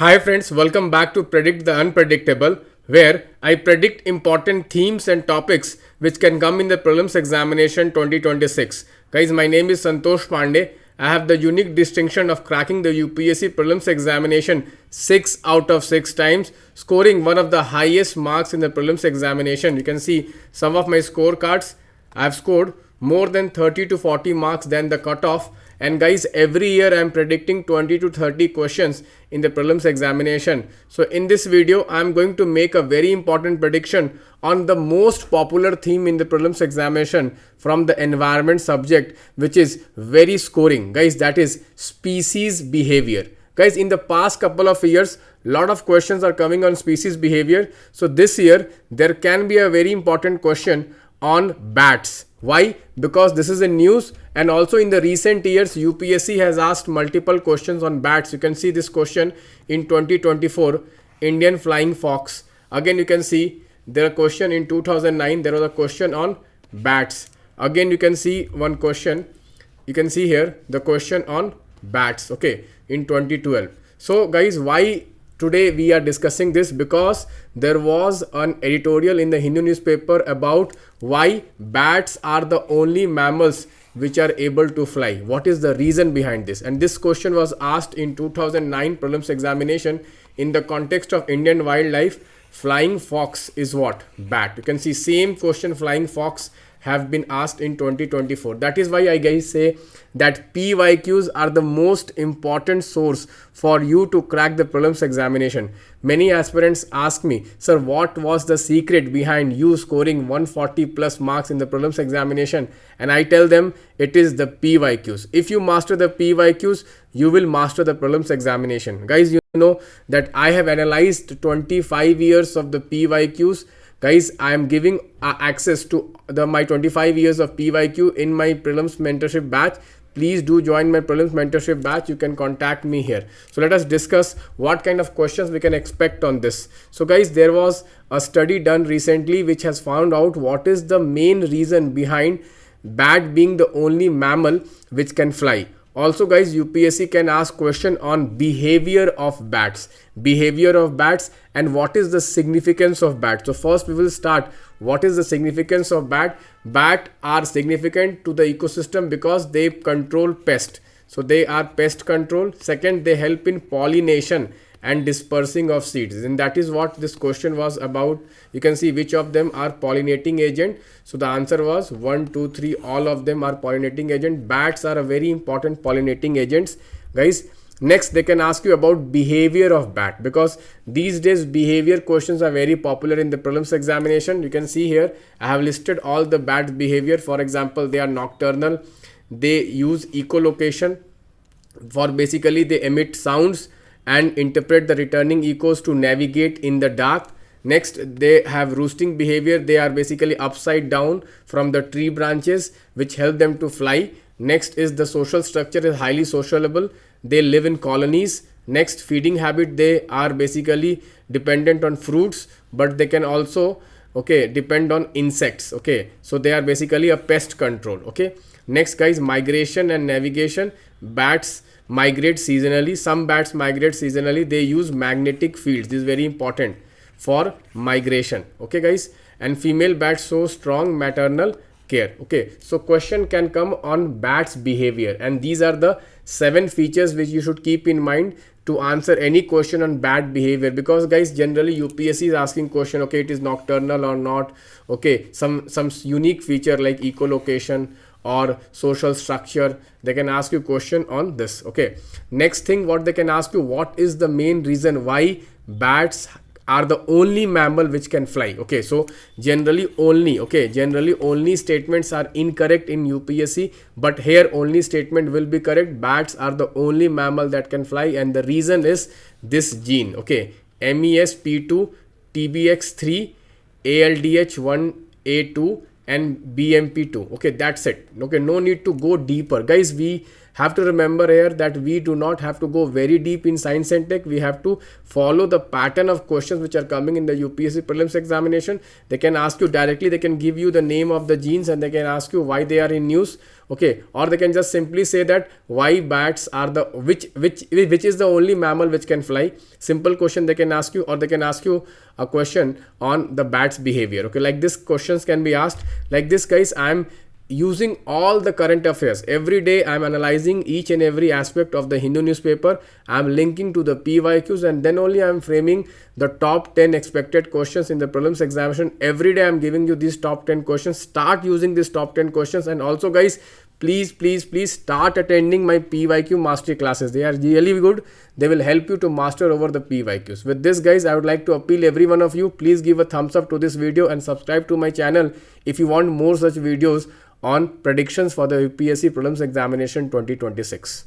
Hi friends, welcome back to Predict the Unpredictable, where I predict important themes and topics which can come in the prelims examination 2026. Guys, my name is Santosh Pandey. I have the unique distinction of cracking the UPSC prelims examination 6 out of 6 times, scoring one of the highest marks in the prelims examination. You can see some of my scorecards. I have scored more than 30 to 40 marks than the cutoff. And guys, every year I'm predicting 20 to 30 questions in the prelims examination. So in this video, I'm going to make a very important prediction on the most popular theme in the prelims examination from the environment subject, which is very scoring. Guys, that is species behavior. Guys, in the past couple of years, lot of questions are coming on species behavior. So this year, there can be a very important question on bats. Why? Because this is a news, and also in the recent years UPSC has asked multiple questions on bats. You can see this question in 2024, Indian flying fox. Again you can see there a question in 2009, there was a question on bats. Again you can see one question, you can see here the question on bats, okay, in 2012. So guys, why today we are discussing this? Because there was an editorial in the Hindu newspaper about why bats are the only mammals which are able to fly. What is the reason behind this? And this question was asked in 2009 prelims examination in the context of Indian wildlife. Flying fox is what? Bat. You can see same question, flying fox, have been asked in 2024. That is why I guys say that PYQs are the most important source for you to crack the prelims examination. Many aspirants ask me, sir, what was the secret behind you scoring 140 plus marks in the prelims examination? And I tell them it is the PYQs. If you master the PYQs, you will master the prelims examination. Guys, you know that I have analyzed 25 years of the PYQs. Guys, I am giving access to my 25 years of PYQ in my prelims mentorship batch. Please do join my prelims mentorship batch. You can contact me here. So let us discuss what kind of questions we can expect on this. So guys, there was a study done recently which has found out what is the main reason behind bat being the only mammal which can fly. Also guys, UPSC can ask question on behavior of bats. Behavior of bats and what is the significance of bats. So first we will start. What is the significance of bat? Bat are significant to the ecosystem because they control pest. So they are pest control. Second, they help in pollination and dispersing of seeds, and that is what this question was about. You can see which of them are pollinating agent. So the answer was 1, 2, 3, all of them are pollinating agent. Bats are a very important pollinating agents, guys. Next, they can ask you about behavior of bat, because these days behavior questions are very popular in the prelims examination. You can see here I have listed all the bat behavior. For example, they are nocturnal, they use echolocation, for basically they emit sounds and interpret the returning echoes to navigate in the dark. Next, they have roosting behavior. They are basically upside down from the tree branches, which help them to fly. Next is the social structure is highly sociable. They live in colonies. Next, feeding habit, they are basically dependent on fruits, but they can also depend on insects. So they are basically a pest control. Next guys, migration and navigation. Bats migrate seasonally. Some bats migrate seasonally. They use magnetic fields. This is very important for migration. Okay guys, and female bats show strong maternal care. So question can come on bats behavior, and these are the 7 features which you should keep in mind to answer any question on bat behavior. Because guys, generally UPSC is asking question, it is nocturnal or not, some unique feature like echolocation or social structure, they can ask you question on this. Next thing, what they can ask you, what is the main reason why bats are the only mammal which can fly. So generally only statements are incorrect in UPSC, but here only statement will be correct. Bats are the only mammal that can fly, and the reason is this gene, MESP2, TBX3, ALDH1A2 and BMP2. That's it. No need to go deeper, guys. We have to remember here that we do not have to go very deep in science and tech. We have to follow the pattern of questions which are coming in the UPSC prelims examination. They can ask you directly, they can give you the name of the genes and they can ask you why they are in news. Okay, or they can just simply say that why bats are the which is the only mammal which can fly. Simple question they can ask you, or they can ask you a question on the bat's behavior. Okay, like this questions can be asked. Like this, guys, I'm using all the current affairs every day. I'm analyzing each and every aspect of the Hindu newspaper. I'm linking to the PYQs, and then only I'm framing the top 10 expected questions in the prelims examination. Every day I'm giving you these top 10 questions. Start using these top 10 questions. And also, guys, please start attending my PYQ mastery classes. They are really good. They will help you to master over the PYQs. With this, guys, I would like to appeal every one of you, please give a thumbs up to this video and subscribe to my channel if you want more such videos on predictions for the UPSC prelims examination 2026.